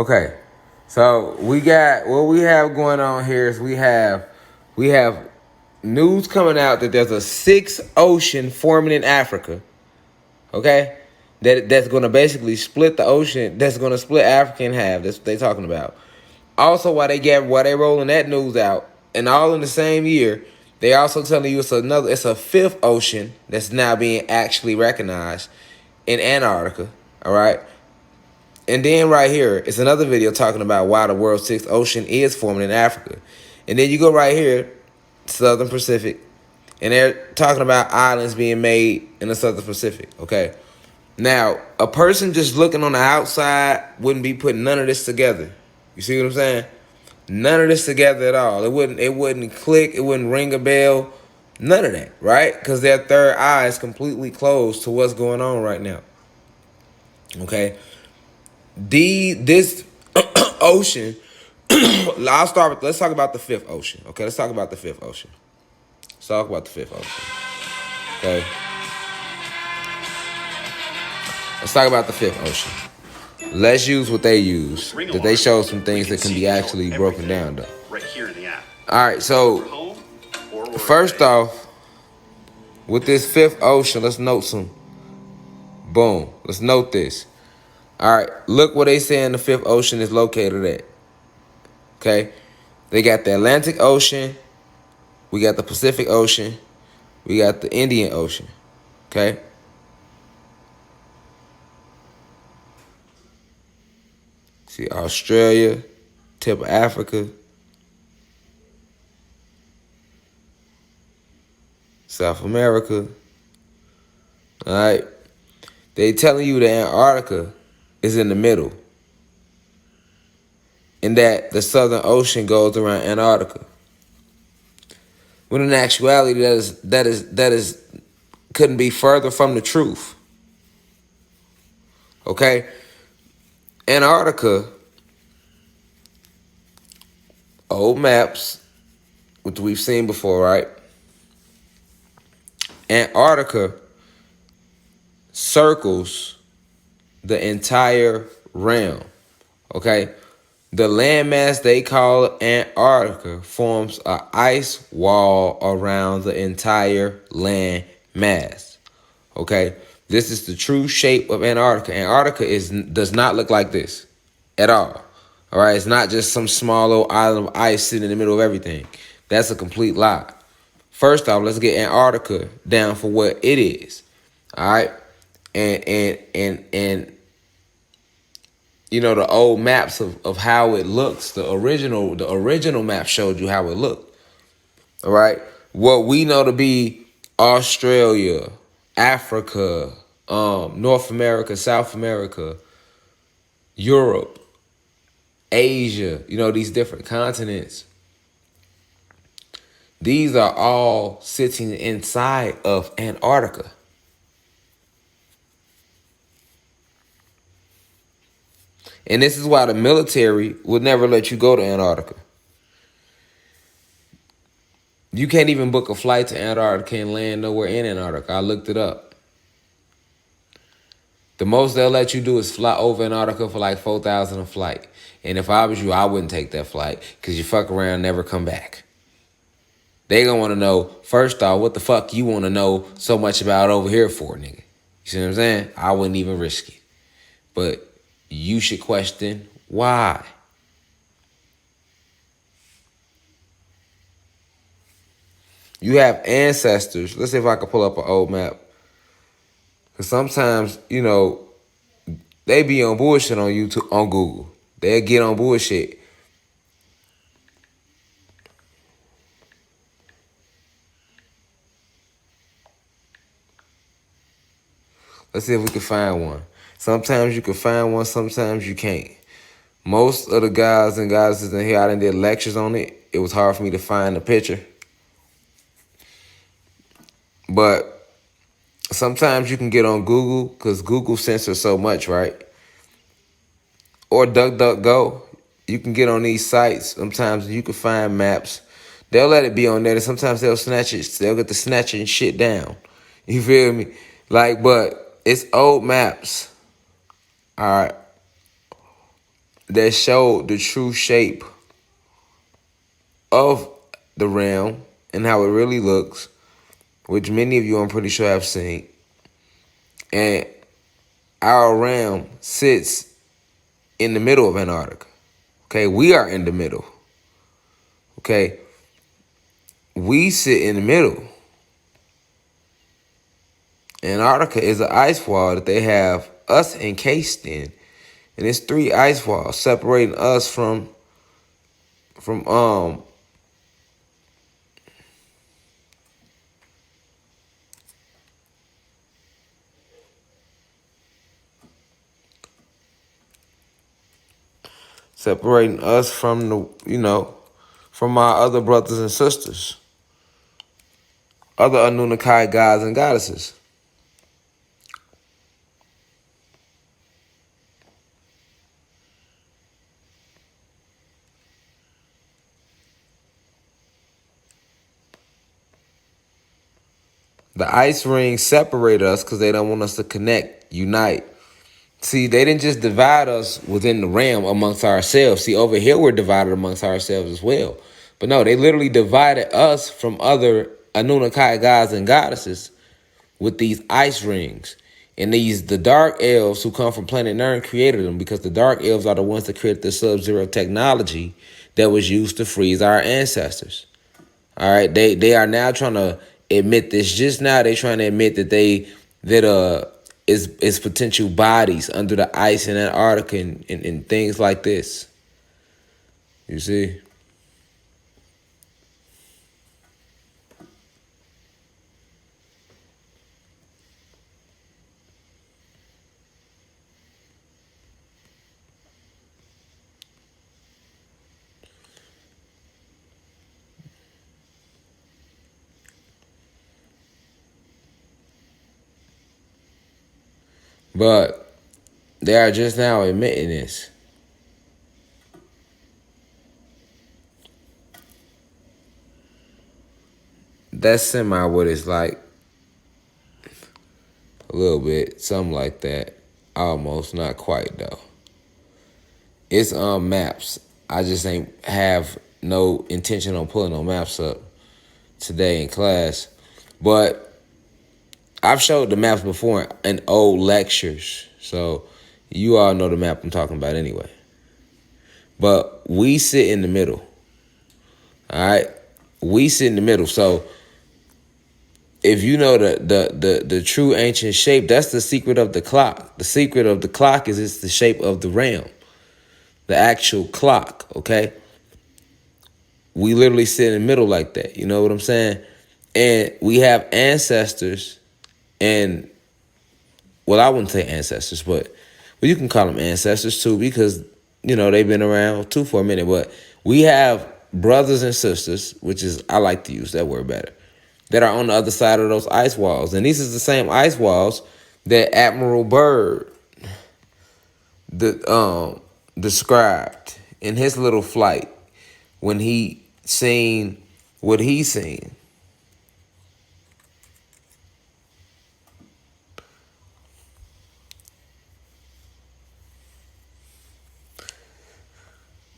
Okay, so we got what we have going on here is we have news coming out that there's a sixth ocean forming in Africa. Okay, that's going to basically split the ocean. That's going to split Africa in half. That's what they talking about. Also, while they rolling that news out, and all in the same year, they also telling you it's a fifth ocean that's now being actually recognized in Antarctica. All right. And then right here, it's another video talking about why the world's sixth ocean is forming in Africa. And then you go right here, Southern Pacific, and they're talking about islands being made in the Southern Pacific, okay? Now, a person just looking on the outside wouldn't be putting none of this together. You see what I'm saying? None of this together at all. It wouldn't click, it wouldn't ring a bell, none of that, right? Because their third eye is completely closed to what's going on right now. Okay? This ocean, let's talk about the fifth ocean. Okay, let's talk about the fifth ocean. Let's talk about the fifth ocean. Okay. Let's talk about the fifth ocean. Let's use what they use. That they show some things that can be actually broken down though. Right here in the app. Alright, so first off, with this fifth ocean, let's note some. Boom. Let's note this. Alright, look where they saying the fifth ocean is located at. Okay? They got the Atlantic Ocean, we got the Pacific Ocean, we got the Indian Ocean. Okay? See Australia, tip of Africa, South America. All right. They telling you that Antarctica is in the middle, and that the Southern Ocean goes around Antarctica. When in actuality, that is couldn't be further from the truth. Okay? Antarctica, old maps, which we've seen before, right? Antarctica circles the entire realm. Okay? The landmass they call Antarctica forms an ice wall around the entire land mass. Okay? This is the true shape of Antarctica. Antarctica does not look like this at all. All right? It's not just some small little island of ice sitting in the middle of everything. That's a complete lie. First off, let's get Antarctica down for what it is. All right? And you know, the old maps of how it looks, the original map showed you how it looked. All right? What we know to be Australia, Africa, North America, South America, Europe, Asia, you know, these different continents. These are all sitting inside of Antarctica. And this is why the military would never let you go to Antarctica. You can't even book a flight to Antarctica and land nowhere in Antarctica. I looked it up. The most they'll let you do is fly over Antarctica for like $4,000 a flight. And if I was you, I wouldn't take that flight because you fuck around and never come back. They gonna want to know, first off, what the fuck you want to know so much about over here for, nigga? You see what I'm saying? I wouldn't even risk it. But you should question why. You have ancestors. Let's see if I can pull up an old map. Because sometimes, you know, they be on bullshit on YouTube, on Google. They'll get on bullshit. Let's see if we can find one. Sometimes you can find one, sometimes you can't. Most of the guys and goddesses in here, I done did lectures on it. It was hard for me to find the picture. But sometimes you can get on Google because Google censors so much, right? Or DuckDuckGo. You can get on these sites. Sometimes you can find maps. They'll let it be on there. And sometimes they'll snatch it. They'll get the snatching shit down. You feel me? Like, but it's old maps. All right. that showed the true shape of the realm and how it really looks, which many of you I'm pretty sure have seen. And our realm sits in the middle of Antarctica. Okay, we are in the middle. Okay, we sit in the middle. Antarctica is an ice wall that they have us encased in. And it's 3 ice walls separating us from separating us from from our other brothers and sisters, other Anunnaki gods and goddesses. The ice ring separated us because they don't want us to connect, unite. See, they didn't just divide us within the realm amongst ourselves. See, over here we're divided amongst ourselves as well. But no, they literally divided us from other Anunnaki gods and goddesses with these ice rings. And the dark elves who come from planet Nern created them because the dark elves are the ones that created the sub-zero technology that was used to freeze our ancestors. All right, they are now trying to admit this. Just now, they're trying to admit that is potential bodies under the ice in Antarctica and things like this. You see? But they are just now admitting this. That's semi what it's like. A little bit, something like that. Almost, not quite though. It's maps. I just ain't have no intention on pulling no maps up today in class. But I've showed the maps before in old lectures. So you all know the map I'm talking about anyway. But we sit in the middle. All right? We sit in the middle. So if you know the true ancient shape, that's the secret of the clock. The secret of the clock is it's the shape of the realm. The actual clock, okay? We literally sit in the middle like that. You know what I'm saying? And we have ancestors and, well, I wouldn't say ancestors, but you can call them ancestors too because, they've been around too for a minute. But we have brothers and sisters, which is, I like to use that word better, that are on the other side of those ice walls. And these is the same ice walls that Admiral Byrd described in his little flight when he seen what he seen.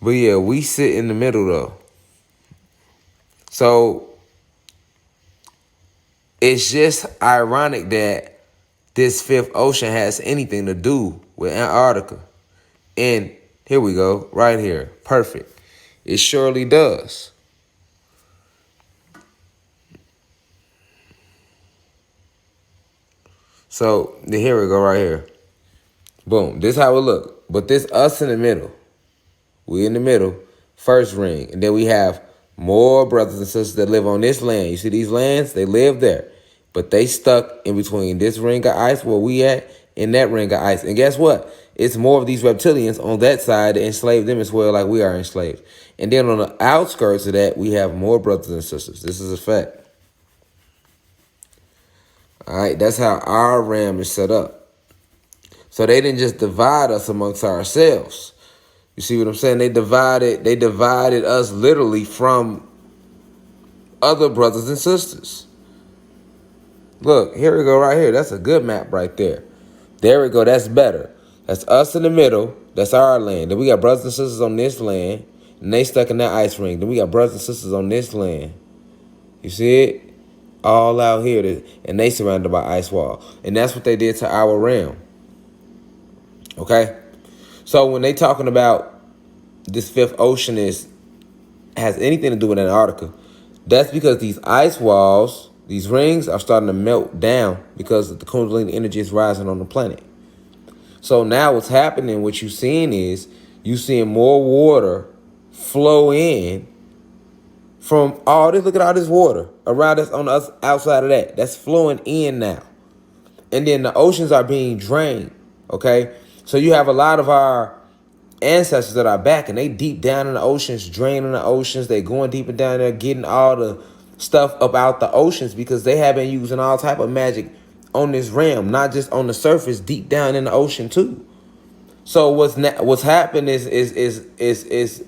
But yeah, we sit in the middle though. So it's just ironic that this fifth ocean has anything to do with Antarctica. And here we go, right here. Perfect. It surely does. So here we go, right here. Boom. This how it look. But this us in the middle. We in the middle, first ring. And then we have more brothers and sisters that live on this land. You see these lands? They live there. But they stuck in between this ring of ice where we at and that ring of ice. And guess what? It's more of these reptilians on that side that enslave them as well like we are enslaved. And then on the outskirts of that, we have more brothers and sisters. This is a fact. All right, that's how our realm is set up. So they didn't just divide us amongst ourselves. You see what I'm saying? They divided us literally from other brothers and sisters. Look, here we go right here. That's a good map right there. There we go. That's better. That's us in the middle. That's our land. Then we got brothers and sisters on this land, and they stuck in that ice ring. Then we got brothers and sisters on this land. You see it? All out here, and they surrounded by ice wall. And that's what they did to our realm. Okay? So when they talking about this fifth ocean has anything to do with Antarctica, that's because these ice walls, these rings are starting to melt down because the kundalini energy is rising on the planet. So now what's happening, what you're seeing is, you seeing more water flow in from all this. Look at all this water around us on us outside of that. That's flowing in now. And then the oceans are being drained. Okay? So you have a lot of our ancestors that are back, and they deep down in the oceans, draining the oceans. They going deeper down there, getting all the stuff up out the oceans because they have been using all type of magic on this realm, not just on the surface, deep down in the ocean too. So what's happened is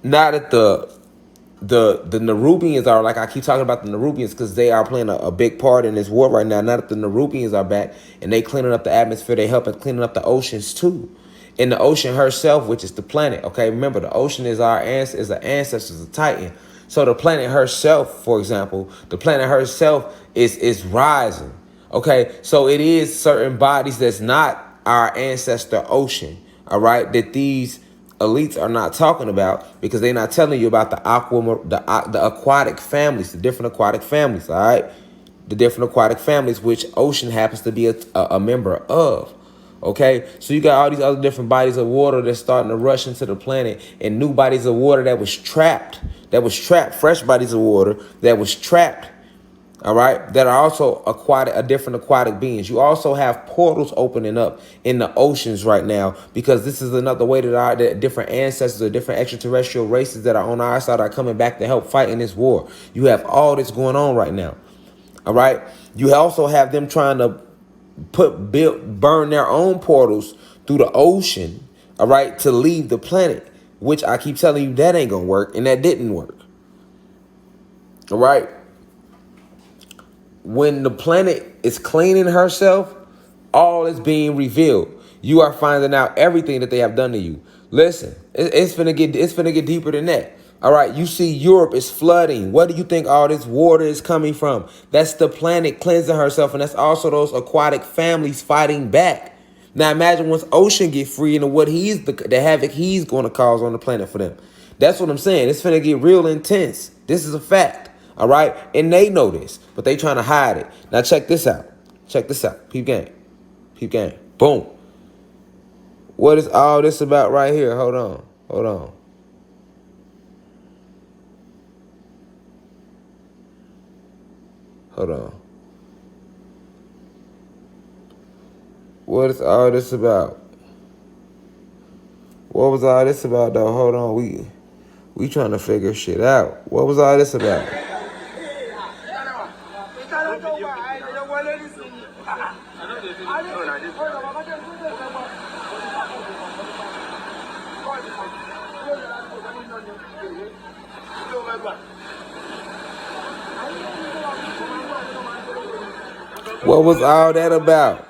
not that the Nerubians are, like I keep talking about the Nerubians because they are playing a big part in this war right now. Not that the Nerubians are back and they cleaning up the atmosphere, they helping cleaning up the oceans too. And the ocean herself, which is the planet. Okay, remember the ocean is our ancestors, the Titan. So the planet herself, for example, the planet herself is rising. Okay, so it is certain bodies that's not our ancestor ocean. All right, that these elites are not talking about because they're not telling you about the aquatic families, the different aquatic families. All right, the different aquatic families, which ocean happens to be a member of. Okay, so you got all these other different bodies of water that's starting to rush into the planet, and new bodies of water that was trapped, fresh bodies of water that was trapped. All right, that are also different aquatic beings. You also have portals opening up in the oceans right now because this is another way that our different ancestors or different extraterrestrial races that are on our side are coming back to help fight in this war. You have all this going on right now. All right, you also have them trying to burn their own portals through the ocean, all right, to leave the planet, which I keep telling you that ain't gonna work, and that didn't work. All right, when the planet is cleaning herself, all is being revealed. You are finding out everything that they have done to you. Listen, it's finna get deeper than that. All right, you see Europe is flooding. What do you think all this water is coming from? That's the planet cleansing herself, and that's also those aquatic families fighting back. Now imagine once ocean get free and what the havoc he's going to cause on the planet for them. That's what I'm saying. It's finna get real intense. This is a fact. All right, and they know this, but they trying to hide it. Now check this out. Check this out. Peep game. Peep game. Boom. What is all this about right here? Hold on. Hold on. Hold on. What is all this about? What was all this about, though? Hold on. We trying to figure shit out. What was all this about? What was all that about?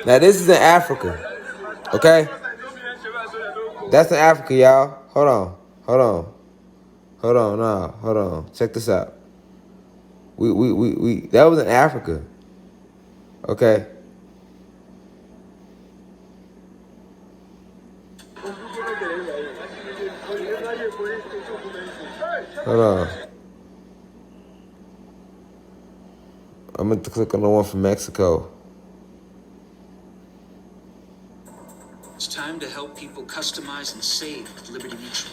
Now this is in Africa, okay? That's in Africa, y'all. Hold on, hold on, hold on, nah, hold on. Check this out. We that was in Africa, okay? Hold on. I'm going to click on the one from Mexico. It's time to help people customize and save with Liberty Mutual.